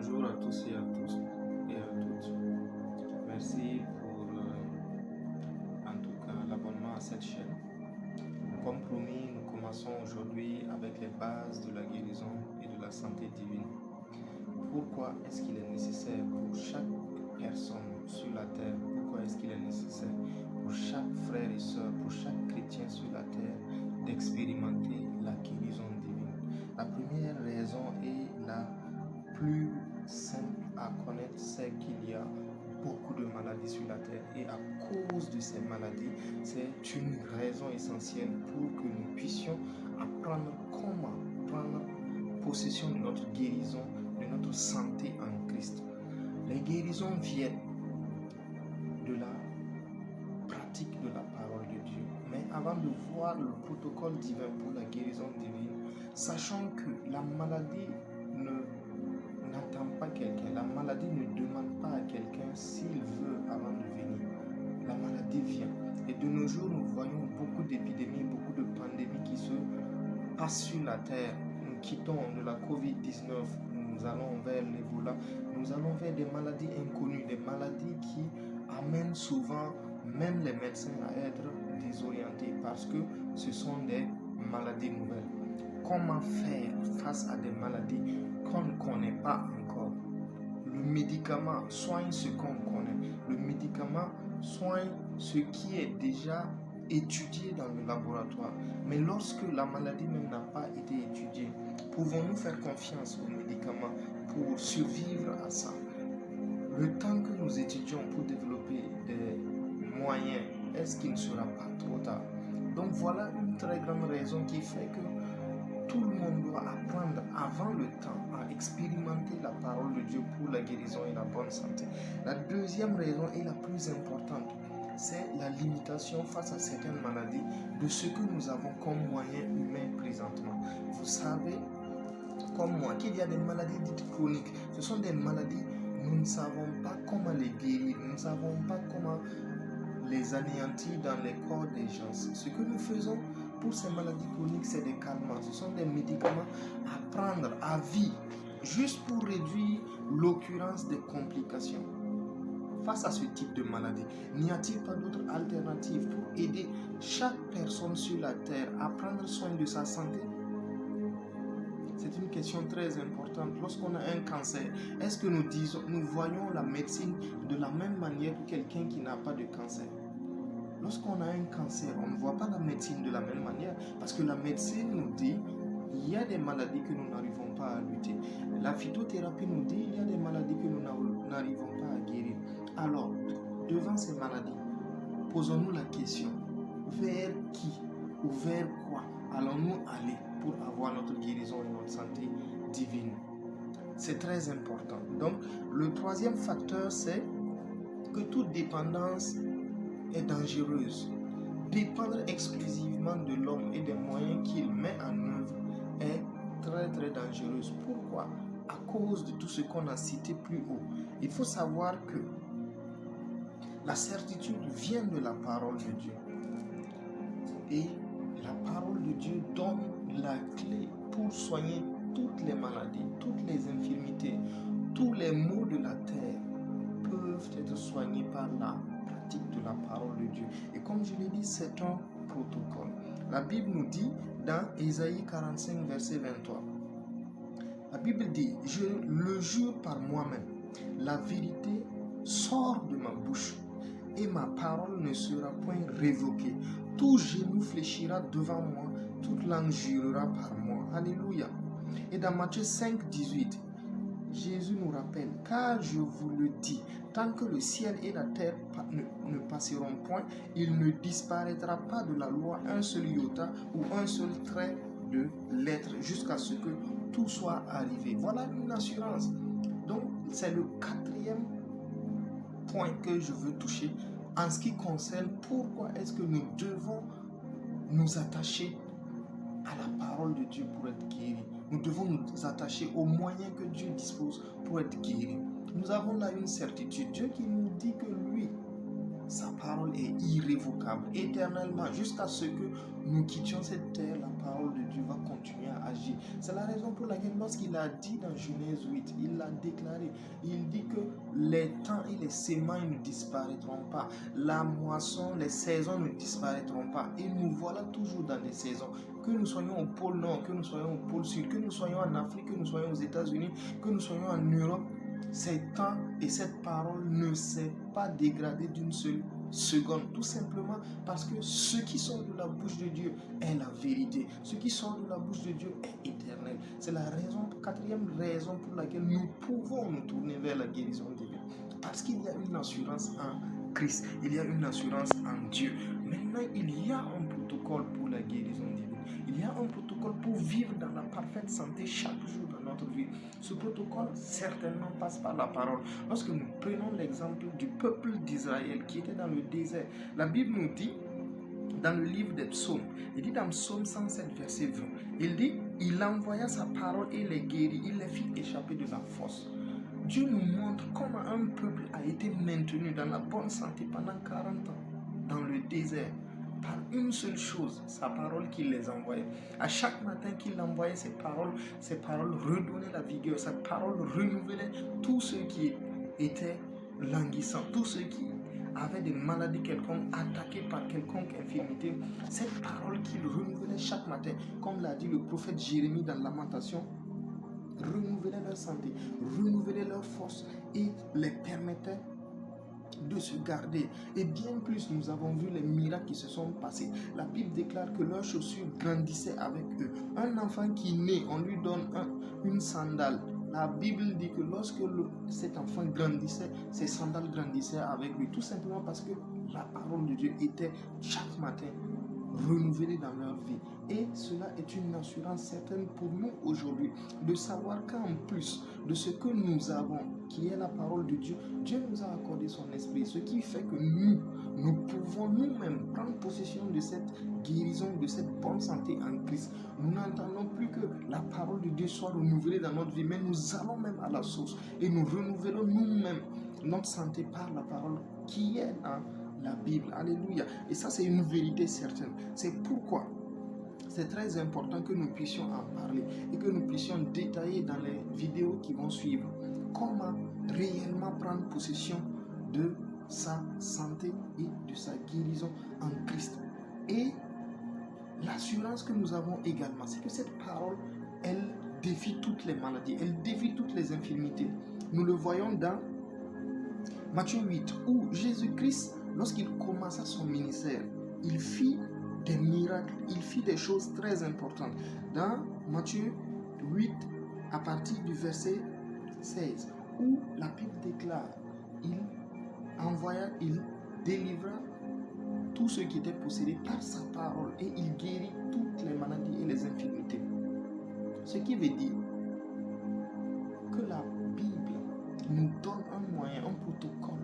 Bonjour à tous et à tous et à toutes. Merci pour en tout cas l'abonnement à cette chaîne. Comme promis, nous commençons aujourd'hui avec les bases de la guérison et de la santé divine. Pourquoi est-ce qu'il est nécessaire pour chaque personne sur la terre, pourquoi est-ce qu'il est nécessaire pour chaque frère et soeur, pour chaque chrétien sur la terre d'expérimenter la guérison divine? La première raison est la plus simple à connaître, c'est qu'il y a beaucoup de maladies sur la terre et à cause de ces maladies, c'est une raison essentielle pour que nous puissions apprendre comment prendre possession de notre guérison, de notre santé en Christ. Les guérisons viennent de la pratique de la parole de Dieu. Mais avant de voir le protocole divin pour la guérison divine, sachant que la maladie n'attend pas quelqu'un, la maladie ne demande pas à quelqu'un s'il veut avant de venir. La maladie vient. Et de nos jours, nous voyons beaucoup d'épidémies, beaucoup de pandémies qui se passent sur la terre. Nous quittons de la COVID-19, nous allons vers l'Ebola, nous allons vers des maladies inconnues, des maladies qui amènent souvent même les médecins à être désorientés parce que ce sont des maladies nouvelles. Comment faire face à des maladies qu'on ne connaît pas encore? Le médicament soigne ce qu'on connaît. Le médicament soigne ce qui est déjà étudié dans le laboratoire. Mais lorsque la maladie même n'a pas été étudiée, pouvons-nous faire confiance aux médicaments pour survivre à ça? Le temps que nous étudions pour développer des moyens, est-ce qu'il ne sera pas trop tard? Donc voilà une très grande raison qui fait que tout le monde doit apprendre avant le temps à expérimenter la parole de Dieu pour la guérison et la bonne santé. La deuxième raison et la plus importante, c'est la limitation face à certaines maladies de ce que nous avons comme moyen humain présentement. Vous savez, comme moi, qu'il y a des maladies dites chroniques. Ce sont des maladies, nous ne savons pas comment les guérir, nous ne savons pas comment les anéantir dans les corps des gens. Ce que nous faisons pour ces maladies chroniques, c'est des calmants. Ce sont des médicaments à prendre à vie, juste pour réduire l'occurrence des complications. Face à ce type de maladie, n'y a-t-il pas d'autres alternatives pour aider chaque personne sur la terre à prendre soin de sa santé? C'est une question très importante. Lorsqu'on a un cancer, est-ce que nous voyons la médecine de la même manière que quelqu'un qui n'a pas de cancer? Lorsqu'on a un cancer, on ne voit pas la médecine de la même manière parce que la médecine nous dit qu'il y a des maladies que nous n'arrivons pas à lutter. La phytothérapie nous dit qu'il y a des maladies que nous n'arrivons pas à guérir. Alors, devant ces maladies, posons-nous la question, vers qui ou vers quoi allons-nous aller pour avoir notre guérison et notre santé divine? C'est très important. Donc, le troisième facteur, c'est que toute dépendance est dangereuse. Dépendre exclusivement de l'homme et des moyens qu'il met en œuvre est très très dangereuse. Pourquoi? À cause de tout ce qu'on a cité plus haut. Il faut savoir que la certitude vient de la parole de Dieu. Et la parole de Dieu donne la clé pour soigner toutes les maladies, toutes les infirmités, tous les maux de la terre peuvent être soignés par la pratique de la parole de Dieu. Et comme je l'ai dit, c'est un protocole. La Bible nous dit dans Ésaïe 45, verset 23, la Bible dit, je le jure par moi-même, la vérité sort de ma bouche et ma parole ne sera point révoquée. Tout genou fléchira devant moi, toute langue jurera par moi. Alléluia. Et dans Matthieu 5, 18, Jésus nous rappelle, car je vous le dis, tant que le ciel et la terre ne passeront point, il ne disparaîtra pas de la loi un seul iota ou un seul trait de lettre jusqu'à ce que tout soit arrivé. Voilà une assurance. Donc, c'est le quatrième point que je veux toucher en ce qui concerne pourquoi est-ce que nous devons nous attacher à la parole de Dieu pour être guéris. Nous devons nous attacher aux moyens que Dieu dispose pour être guéris. Nous avons là une certitude. Dieu qui nous dit que lui, sa parole est irrévocable. Éternellement, jusqu'à ce que nous quittions cette terre, la parole de Dieu va continuer à agir. C'est la raison pour laquelle lorsqu'il a dit dans Genèse 8, il l'a déclaré. Il dit que les temps et les semailles ne disparaîtront pas. La moisson, les saisons ne disparaîtront pas. Et nous voilà toujours dans des saisons. Que nous soyons au pôle Nord, que nous soyons au pôle Sud, que nous soyons en Afrique, que nous soyons aux États-Unis, que nous soyons en Europe, ces temps et cette parole ne s'est pas dégradée d'une seule seconde, tout simplement parce que ce qui sort de la bouche de Dieu est la vérité. Ce qui sort de la bouche de Dieu est éternel. C'est la raison, quatrième raison pour laquelle nous pouvons nous tourner vers la guérison divine. Parce qu'il y a une assurance en Christ, il y a une assurance en Dieu. Maintenant, il y a un protocole pour la guérison divine. Il y a un protocole pour vivre dans la parfaite santé chaque jour dans notre vie. Ce protocole certainement passe par la parole. Lorsque nous prenons l'exemple du peuple d'Israël qui était dans le désert, la Bible nous dit dans le livre des psaumes, il dit dans Psaume 107 verset 20, il dit, il envoya sa parole et les guérit, il les fit échapper de la fosse. Dieu nous montre comment un peuple a été maintenu dans la bonne santé pendant 40 ans dans le désert par une seule chose, sa parole qu'il les envoyait. À chaque matin qu'il envoyait ses paroles redonnaient la vigueur, sa parole renouvelait tous ceux qui étaient languissants, tous ceux qui avaient des maladies quelconques, attaqués par quelconque infirmité. Cette parole qu'il renouvelait chaque matin, comme l'a dit le prophète Jérémie dans Lamentation, renouvelait leur santé, renouvelait leur force et les permettait de se garder. Et bien plus, nous avons vu les miracles qui se sont passés. La Bible déclare que leurs chaussures grandissaient avec eux. Un enfant qui naît, on lui donne une sandale. La Bible dit que lorsque cet enfant grandissait, ses sandales grandissaient avec lui. Tout simplement parce que la parole de Dieu était chaque matin renouvelée dans leur vie. Et cela est une assurance certaine pour nous aujourd'hui, de savoir qu'en plus de ce que nous avons, qui est la parole de Dieu, Dieu nous a accordé son esprit, ce qui fait que nous pouvons nous-mêmes prendre possession de cette guérison, de cette bonne santé en Christ. Nous n'entendons plus que la parole de Dieu soit renouvelée dans notre vie, mais nous allons même à la source et nous renouvelons nous-mêmes notre santé par la parole qui est dans la Bible. Alléluia. Et ça, c'est une vérité certaine. C'est pourquoi c'est très important que nous puissions en parler et que nous puissions détailler dans les vidéos qui vont suivre comment réellement prendre possession de sa santé et de sa guérison en Christ. Et l'assurance que nous avons également, c'est que cette parole, elle défie toutes les maladies, elle défie toutes les infirmités. Nous le voyons dans Matthieu 8, où Jésus-Christ, lorsqu'il commença son ministère, il fit des miracles, il fit des choses très importantes. Dans Matthieu 8, à partir du verset 16, où la Bible déclare, il délivra tous ceux qui étaient possédés par sa parole et il guérit toutes les maladies et les infirmités. Ce qui veut dire que la Bible nous donne un moyen, un protocole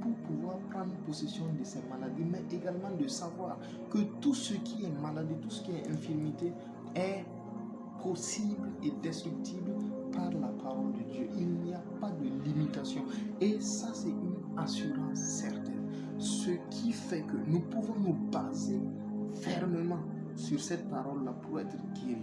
pour pouvoir prendre possession de ces maladies, mais également de savoir que tout ce qui est maladie, tout ce qui est infirmité est possible et destructible par la parole de Dieu. Il n'y a pas de limitation. Et ça, c'est une assurance certaine. Ce qui fait que nous pouvons nous baser fermement sur cette parole-là pour être guéris.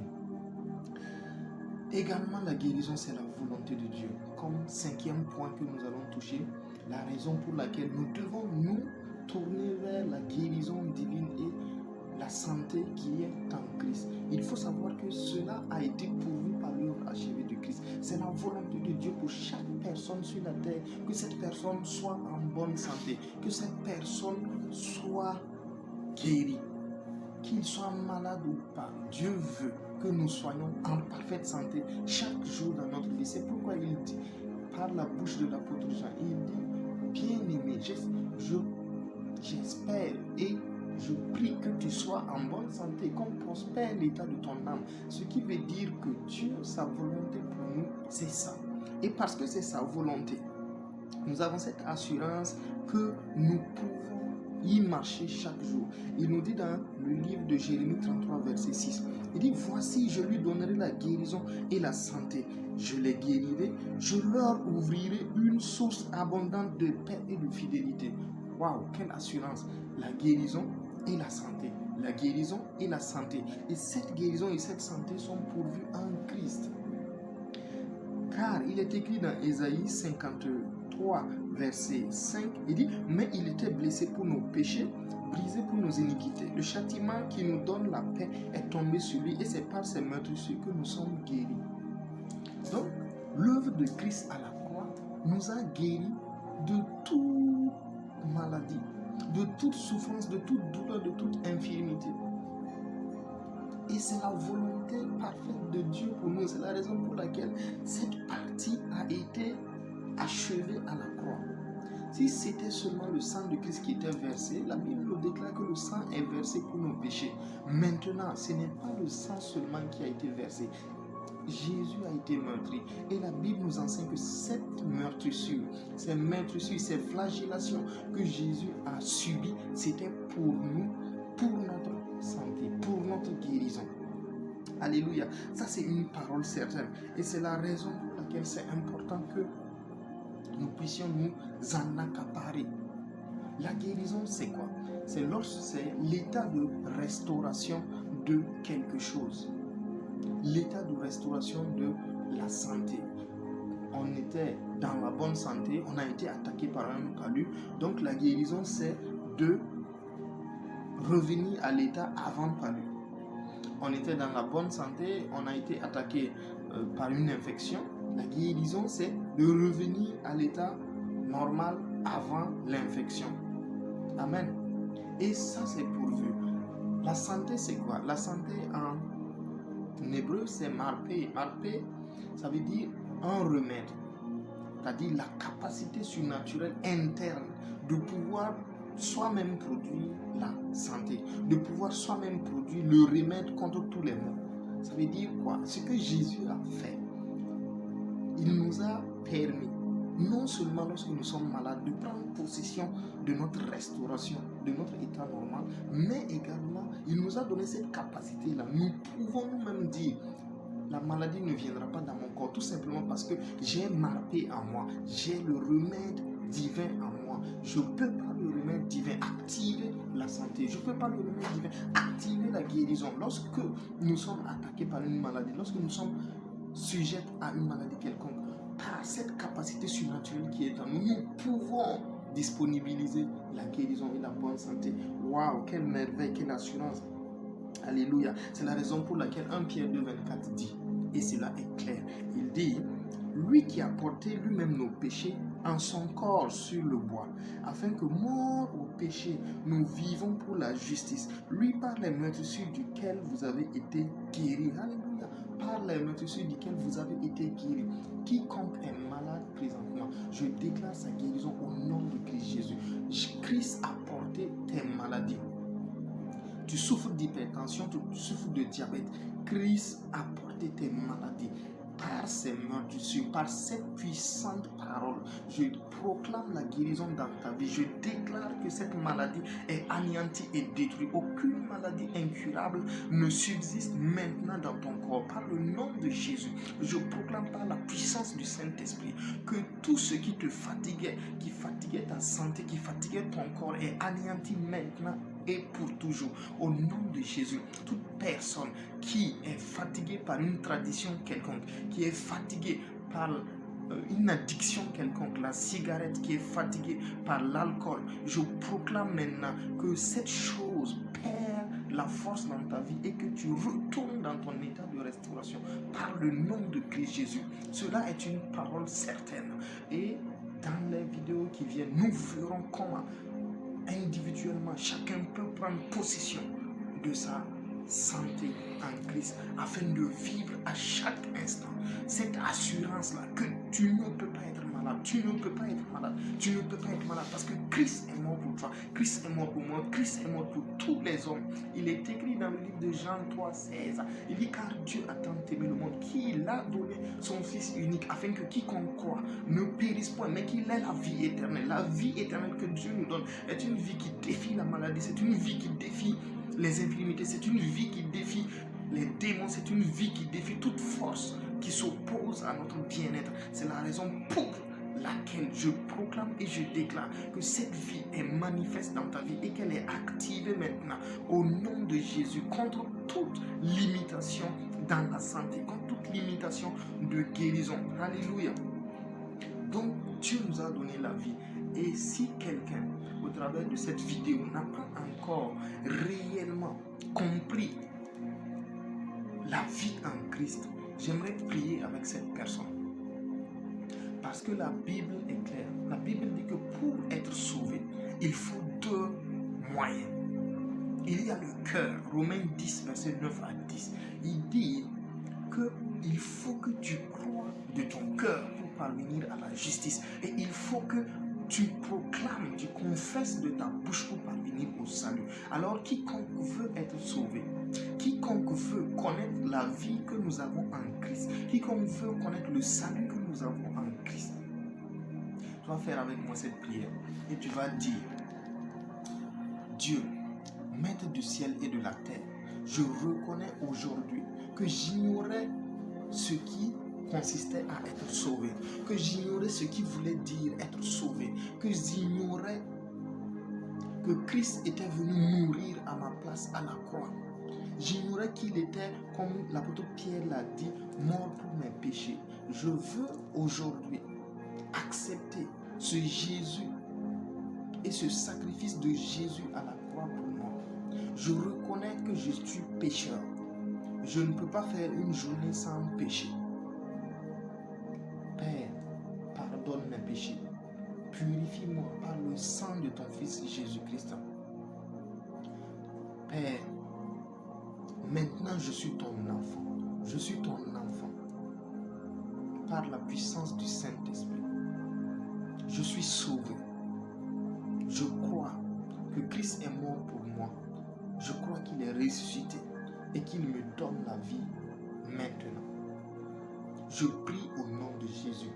Également, la guérison, c'est la volonté de Dieu. Comme cinquième point que nous allons toucher, la raison pour laquelle nous devons nous tourner vers la guérison divine et la santé qui est en Christ. Il faut savoir que cela a été pourvu par l'œuvre achevée de Christ. C'est la volonté de Dieu pour chaque personne sur la terre, que cette personne soit en bonne santé, que cette personne soit guérie, qu'il soit malade ou pas. Dieu veut que nous soyons en parfaite santé chaque jour dans notre vie. C'est pourquoi il dit, par la bouche de l'apôtre Jean, il dit, bien-aimé, j'espère et je prie que tu sois en bonne santé, qu'on prospère l'état de ton âme. Ce qui veut dire que Dieu, sa volonté pour nous, c'est ça. Et parce que c'est sa volonté, nous avons cette assurance que nous pouvons y marcher chaque jour. Il nous dit dans le livre de Jérémie 33, verset 6, il dit, voici, je lui donnerai la guérison et la santé. Je les guérirai, je leur ouvrirai une source abondante de paix et de fidélité. Waouh, quelle assurance! La guérison et la santé. La guérison et la santé. Et cette guérison et cette santé sont pourvues en Christ. Car il est écrit dans Ésaïe 53, verset 5, il dit, mais il était blessé pour nos péchés, brisé pour nos iniquités. Le châtiment qui nous donne la paix est tombé sur lui et c'est par ses meurtrissures que nous sommes guéris. Donc, l'œuvre de Christ à la croix nous a guéris de toute maladie, de toute souffrance, de toute douleur, de toute infirmité. Et c'est la volonté parfaite de Dieu pour nous. C'est la raison pour laquelle cette partie a été achevée à la croix. Si c'était seulement le sang de Christ qui était versé, la Bible nous déclare que le sang est versé pour nos péchés. Maintenant, ce n'est pas le sang seulement qui a été versé. Jésus a été meurtri. Et la Bible nous enseigne que cette meurtrissure, ces flagellations que Jésus a subies, c'était pour nous, pour notre santé, pour notre guérison. Alléluia. Ça, c'est une parole certaine. Et c'est la raison pour laquelle c'est important que nous puissions nous en accaparer. La guérison, c'est quoi? C'est l'état de restauration de quelque chose. L'état de restauration de la santé. On était dans la bonne santé, on a été attaqué par un palu. Donc la guérison, c'est de revenir à l'état avant palu. On était dans la bonne santé, on a été attaqué par une infection. La guérison, c'est de revenir à l'état normal avant l'infection. Amen. Et ça, c'est pourvu. La santé, c'est quoi? La santé en hébreu, c'est marpé. Marpé, ça veut dire un remède. C'est-à-dire la capacité surnaturelle interne de pouvoir soi-même produire la santé, de pouvoir soi-même produire le remède contre tous les maux. Ça veut dire quoi? Ce que Jésus a fait, il nous a permis, non seulement lorsque nous sommes malades, de prendre possession de notre restauration, de notre état normal, mais également, il nous a donné cette capacité-là. Nous pouvons nous-mêmes dire, la maladie ne viendra pas dans mon corps, tout simplement parce que j'ai marqué en moi, j'ai le remède divin en moi. Je peux par le remède divin activer la santé, je peux par le remède divin activer la guérison. Lorsque nous sommes attaqués par une maladie, lorsque nous sommes sujets à une maladie quelconque, par cette capacité surnaturelle qui est en nous, nous pouvons disponibiliser la guérison et la bonne santé. Waouh, quelle merveille, quelle assurance. Alléluia. C'est la raison pour laquelle 1 Pierre 2,24 dit, et cela est clair, il dit, lui qui a porté lui-même nos péchés en son corps sur le bois, afin que, mort au péché, nous vivons pour la justice. Lui par les meurtrissures duquel vous avez été guéris. Alléluia. Par les meurtrissures duquel vous avez été guéris. Quiconque est malade présentement, je déclare sa guérison au nom de Christ Jésus. Christ a porté tes maladies. Tu souffres d'hypertension, tu souffres de diabète. Christ a porté tes maladies. Par ces meurtrissures, par cette puissante parole, je proclame la guérison dans ta vie. Je déclare que cette maladie est anéantie et détruite. Aucune maladie incurable ne subsiste maintenant dans ton corps. Par le nom de Jésus, je proclame par la puissance du Saint-Esprit que tout ce qui te fatiguait, qui fatiguait ta santé, qui fatiguait ton corps est anéanti maintenant et pour toujours. Au nom de Jésus, toute personne qui est fatiguée par une tradition quelconque, qui est fatiguée par une addiction quelconque, la cigarette, qui est fatiguée par l'alcool, je proclame maintenant que cette chose perd la force dans ta vie et que tu retournes dans ton état de restauration par le nom de Christ Jésus. Cela est une parole certaine. Et dans les vidéos qui viennent, nous verrons comment individuellement chacun peut prendre possession de sa santé en Christ afin de vivre à chaque instant cette assurance-là que tu ne peux pas être malade, tu ne peux pas être malade, tu ne peux pas être malade parce que Christ est mort pour toi, Christ est mort pour moi, Christ est mort pour tous les hommes. Il est écrit dans le livre de Jean 3,16, il dit car Dieu a tant aimé le monde qu'il a donné son Fils unique afin que quiconque croit ne périsse point mais qu'il ait la vie éternelle. La vie éternelle que Dieu nous donne est une vie qui défie la maladie, c'est une vie qui défie les infirmités, c'est une vie qui défie les démons, c'est une vie qui défie toute force qui s'oppose à notre bien-être. C'est la raison pour laquelle je proclame et je déclare que cette vie est manifeste dans ta vie et qu'elle est activée maintenant au nom de Jésus contre toute limitation dans la santé, contre toute limitation de guérison. Alléluia. Donc Dieu nous a donné la vie. Et si quelqu'un, au travers de cette vidéo, n'a pas encore réellement compris la vie en Christ, j'aimerais prier avec cette personne. Parce que la Bible est claire. La Bible dit que pour être sauvé, il faut deux moyens. Il y a le cœur. Romains 10, verset 9 à 10. Il dit qu'il faut que tu crois de ton cœur pour parvenir à la justice. Et il faut que tu proclames, tu confesses de ta bouche pour parvenir au salut. Alors quiconque veut être sauvé, quiconque veut connaître la vie que nous avons en Christ, quiconque veut connaître le salut que nous avons en Christ, tu vas faire avec moi cette prière et tu vas dire: Dieu, maître du ciel et de la terre, je reconnais aujourd'hui que j'ignorais ce qui consistait à être sauvé, que j'ignorais ce qui voulait dire être sauvé, que j'ignorais que Christ était venu mourir à ma place à la croix. J'ignorais qu'il était, comme l'apôtre Pierre l'a dit, mort pour mes péchés. Je veux aujourd'hui accepter ce Jésus et ce sacrifice de Jésus à la croix pour moi. Je reconnais que je suis pécheur. Je ne peux pas faire une journée sans péché. Père, pardonne mes péchés. Purifie-moi par le sang de ton Fils Jésus-Christ. Père, maintenant je suis ton enfant. Je suis ton enfant. Par la puissance du Saint-Esprit, je suis sauvé. Je crois que Christ est mort pour moi. Je crois qu'il est ressuscité et qu'il me donne la vie maintenant. Je prie au nom de Jésus.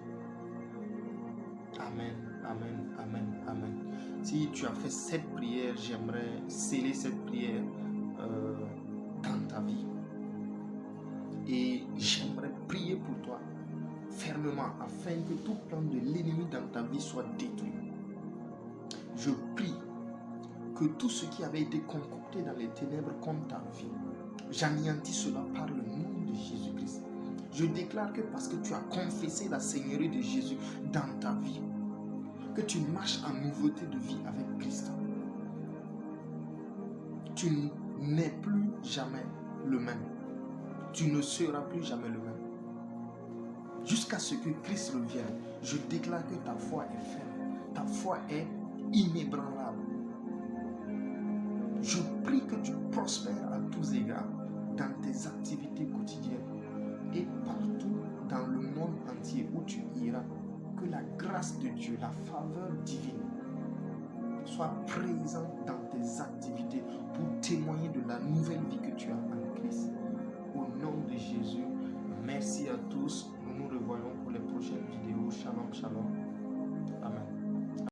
Amen, amen, amen, amen. Si tu as fait cette prière, j'aimerais sceller cette prière dans ta vie. Et j'aimerais prier pour toi fermement afin que tout plan de l'ennemi dans ta vie soit détruit. Je prie que tout ce qui avait été concocté dans les ténèbres contre ta vie, j'anéantis cela par le nom de Jésus-Christ. Je déclare que parce que tu as confessé la Seigneurie de Jésus dans ta vie, que tu marches en nouveauté de vie avec Christ, tu n'es plus jamais le même. Tu ne seras plus jamais le même. Jusqu'à ce que Christ revienne, je déclare que ta foi est ferme, ta foi est inébranlable. Je prie que tu prospères à tous égards dans tes activités quotidiennes et partout dans le monde entier où tu iras. Que la grâce de Dieu, la faveur divine soit présente dans tes activités pour témoigner de la nouvelle vie que tu as en Christ. Au nom de Jésus, merci à tous. Nous nous revoyons pour les prochaines vidéos. Shalom, shalom.